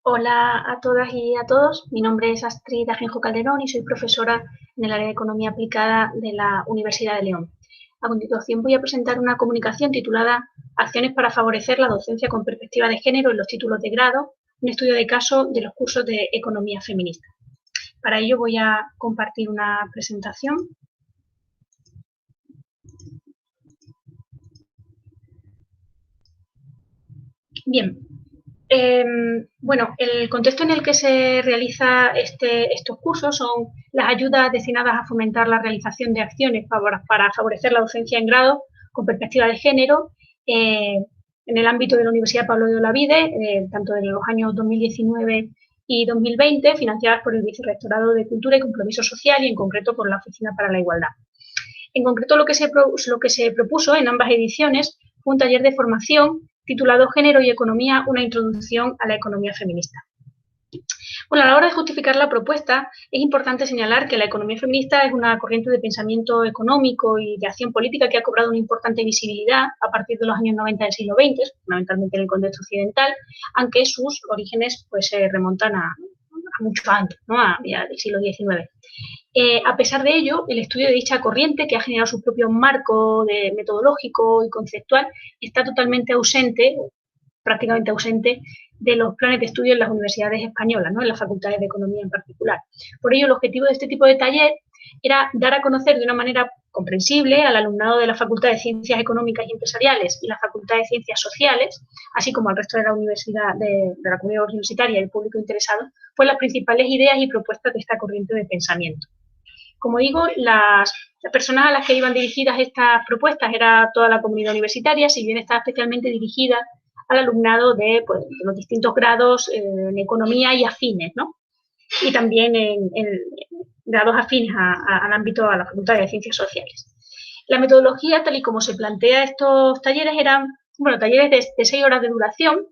Hola a todas y a todos. Mi nombre es Astrid Ajenjo Calderón y soy profesora en el área de Economía Aplicada de la Universidad de León. A continuación voy a presentar una comunicación titulada Acciones para favorecer la docencia con perspectiva de género en los títulos de grado, un estudio de caso de los cursos de Economía Feminista. Para ello voy a compartir una presentación. Bien, bueno, el contexto en el que se realiza estos cursos son las ayudas destinadas a fomentar la realización de acciones para favorecer la docencia en grado con perspectiva de género en el ámbito de la Universidad Pablo de Olavide, tanto en los años 2019 y 2020, financiadas por el Vicerrectorado de Cultura y Compromiso Social y en concreto por la Oficina para la Igualdad. En concreto, lo que se propuso en ambas ediciones fue un taller de formación titulado Género y Economía, una introducción a la economía feminista. Bueno, a la hora de justificar la propuesta, es importante señalar que la economía feminista es una corriente de pensamiento económico y de acción política que ha cobrado una importante visibilidad a partir de los años 90 del siglo XX, fundamentalmente en el contexto occidental, aunque sus orígenes pues, se remontan a mucho antes, ¿no? del siglo XIX. A pesar de ello, el estudio de dicha corriente, que ha generado su propio marco metodológico y conceptual, está totalmente ausente, prácticamente ausente, de los planes de estudio en las universidades españolas, ¿no? En las facultades de economía en particular. Por ello, el objetivo de este tipo de taller era dar a conocer de una manera comprensible al alumnado de la Facultad de Ciencias Económicas y Empresariales y la Facultad de Ciencias Sociales, así como al resto de la universidad, de la comunidad universitaria y el público interesado, pues las principales ideas y propuestas de esta corriente de pensamiento. Como digo, las personas a las que iban dirigidas estas propuestas era toda la comunidad universitaria, si bien estaba especialmente dirigida al alumnado de, pues, de los distintos grados en economía y afines, ¿no? Y también en grados afines al ámbito, a la Facultad de Ciencias Sociales. La metodología, tal y como se plantea estos talleres, eran, bueno, talleres de 6 horas de duración,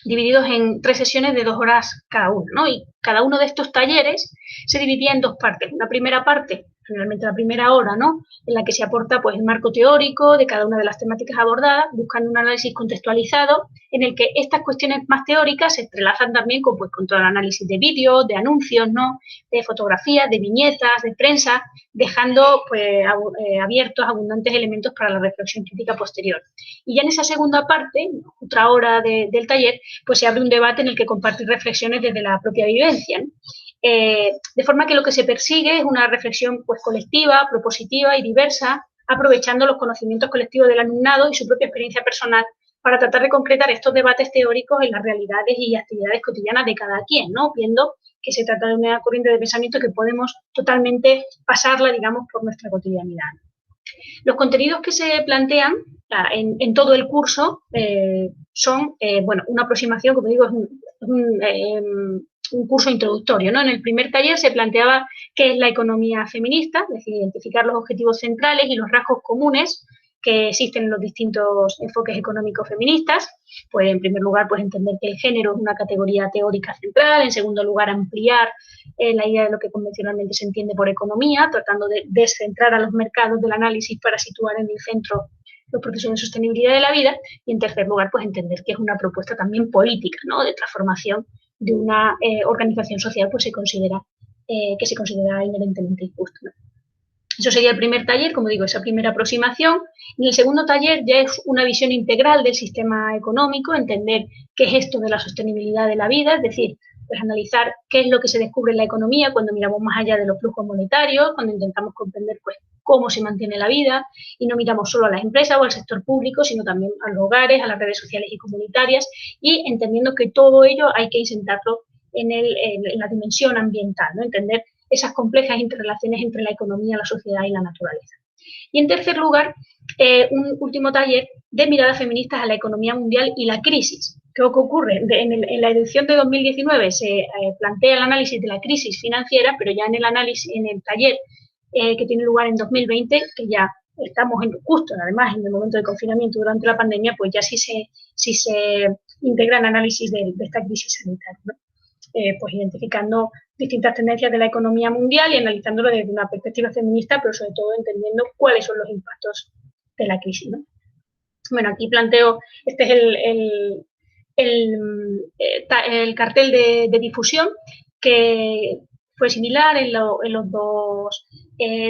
divididos en 3 sesiones de 2 horas cada una, ¿no? Y cada uno de estos talleres se dividía en 2 partes. La primera parte, generalmente la primera hora, ¿no? En la que se aporta pues, el marco teórico de cada una de las temáticas abordadas, buscando un análisis contextualizado en el que estas cuestiones más teóricas se entrelazan también con todo el análisis de vídeos, de anuncios, ¿no? De fotografías, de viñetas, de prensa, dejando pues, abiertos abundantes elementos para la reflexión crítica posterior. Y ya en esa segunda parte, otra hora del taller, pues se abre un debate en el que compartir reflexiones desde la propia vivencia, ¿no? De forma que lo que se persigue es una reflexión pues, colectiva, propositiva y diversa, aprovechando los conocimientos colectivos del alumnado y su propia experiencia personal para tratar de concretar estos debates teóricos en las realidades y actividades cotidianas de cada quien, ¿no? Viendo que se trata de una corriente de pensamiento que podemos totalmente pasarla, digamos, por nuestra cotidianidad. Los contenidos que se plantean en todo el curso son, bueno, una aproximación, como digo, es un curso introductorio, ¿no? En el primer taller se planteaba qué es la economía feminista, es decir, identificar los objetivos centrales y los rasgos comunes que existen en los distintos enfoques económicos feministas. Pues, en primer lugar, pues entender que el género es una categoría teórica central. En segundo lugar, ampliar la idea de lo que convencionalmente se entiende por economía, tratando de descentrar a los mercados del análisis para situar en el centro los procesos de sostenibilidad de la vida. Y en tercer lugar, pues entender que es una propuesta también política, ¿no? De transformación de una organización social pues que se considera inherentemente injusta, ¿no? Eso sería el primer taller, como digo, esa primera aproximación. En el segundo taller ya es una visión integral del sistema económico, entender qué es esto de la sostenibilidad de la vida, es decir, pues analizar qué es lo que se descubre en la economía cuando miramos más allá de los flujos monetarios, cuando intentamos comprender pues, cómo se mantiene la vida y no miramos solo a las empresas o al sector público, sino también a los hogares, a las redes sociales y comunitarias, y entendiendo que todo ello hay que insertarlo en la dimensión ambiental, ¿no? Entender esas complejas interrelaciones entre la economía, la sociedad y la naturaleza. Y en tercer lugar, un último taller de miradas feministas a la economía mundial y la crisis. ¿Qué ocurre? En la edición de 2019 se plantea el análisis de la crisis financiera, pero ya en el taller que tiene lugar en 2020, que ya estamos justo, además, en el momento de confinamiento durante la pandemia, pues ya sí se integra el análisis de esta crisis sanitaria, ¿no? Pues identificando distintas tendencias de la economía mundial y analizándolo desde una perspectiva feminista, pero sobre todo entendiendo cuáles son los impactos de la crisis, ¿no? Bueno, aquí planteo, este es el cartel de difusión, que fue similar en los dos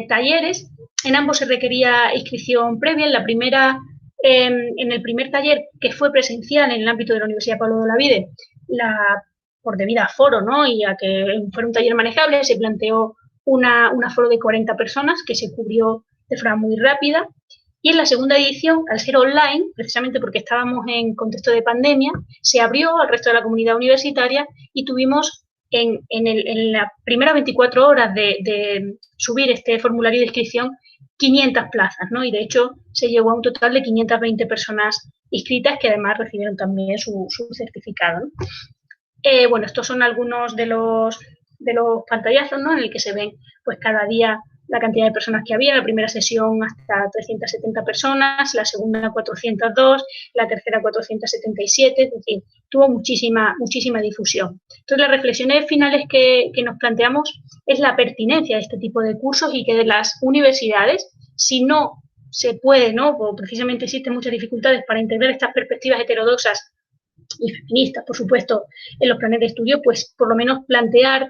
talleres. En ambos se requería inscripción previa. En el primer taller, que fue presencial en el ámbito de la Universidad Pablo de Olavide, por debido a aforo, ¿no? Y a que fuera un taller manejable, se planteó un aforo de 40 personas que se cubrió de forma muy rápida. Y en la segunda edición, al ser online, precisamente porque estábamos en contexto de pandemia, se abrió al resto de la comunidad universitaria y tuvimos en las primeras 24 horas de subir este formulario de inscripción 500 plazas, ¿no? Y de hecho se llegó a un total de 520 personas inscritas que además recibieron también su certificado, ¿no? Bueno, estos son algunos de los pantallazos, ¿no? En el que se ven pues cada día la cantidad de personas que había. La primera sesión hasta 370 personas, la segunda 402, la tercera 477, es decir, tuvo muchísima difusión. Entonces, las reflexiones finales que nos planteamos es la pertinencia de este tipo de cursos y que de las universidades, si no se puede, ¿no? O precisamente existen muchas dificultades para integrar estas perspectivas heterodoxas y feministas, por supuesto, en los planes de estudio, pues por lo menos plantear,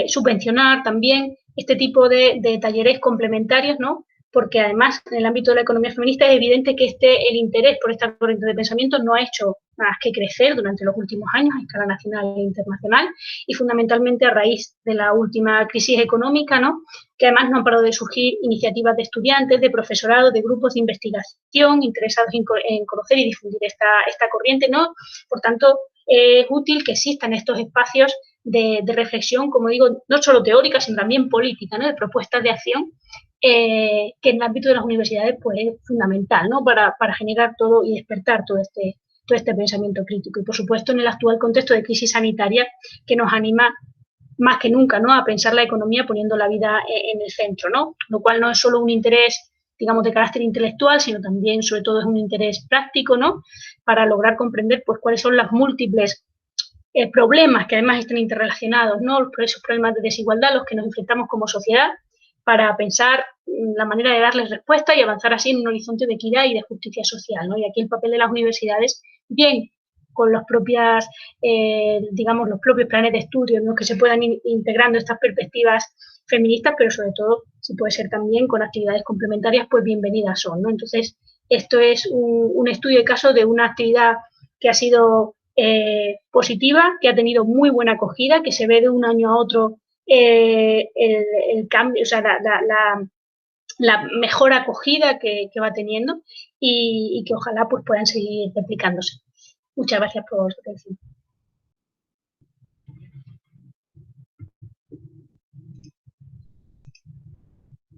subvencionar también este tipo de talleres complementarios, ¿no? Porque además en el ámbito de la economía feminista es evidente que el interés por esta corriente de pensamiento no ha hecho más que crecer durante los últimos años a escala nacional e internacional y fundamentalmente a raíz de la última crisis económica, ¿no? Que además no han parado de surgir iniciativas de estudiantes, de profesorado, de grupos de investigación interesados en conocer y difundir esta corriente, ¿no? Por tanto, es útil que existan estos espacios de reflexión, como digo, no solo teórica, sino también política, ¿no? De propuestas de acción, que en el ámbito de las universidades pues, es fundamental, ¿no? Para generar todo y despertar todo este pensamiento crítico. Y, por supuesto, en el actual contexto de crisis sanitaria que nos anima más que nunca, ¿no? A pensar la economía poniendo la vida en el centro, ¿no? Lo cual no es solo un interés, digamos, de carácter intelectual, sino también, sobre todo, es un interés práctico, ¿no? Para lograr comprender, pues, cuáles son las múltiples problemas que además están interrelacionados, ¿no? Esos problemas de desigualdad a los que nos enfrentamos como sociedad, para pensar la manera de darles respuesta y avanzar así en un horizonte de equidad y de justicia social, ¿no? Y aquí el papel de las universidades, bien con los propios planes de estudio, ¿no? Que se puedan ir integrando estas perspectivas feministas, pero sobre todo, si puede ser también con actividades complementarias, pues bienvenidas son, ¿no? Entonces, esto es un estudio de caso de una actividad que ha sido positiva, que ha tenido muy buena acogida, que se ve de un año a otro el cambio, o sea, la mejor acogida que va teniendo y que ojalá pues puedan seguir replicándose. Muchas gracias por su atención.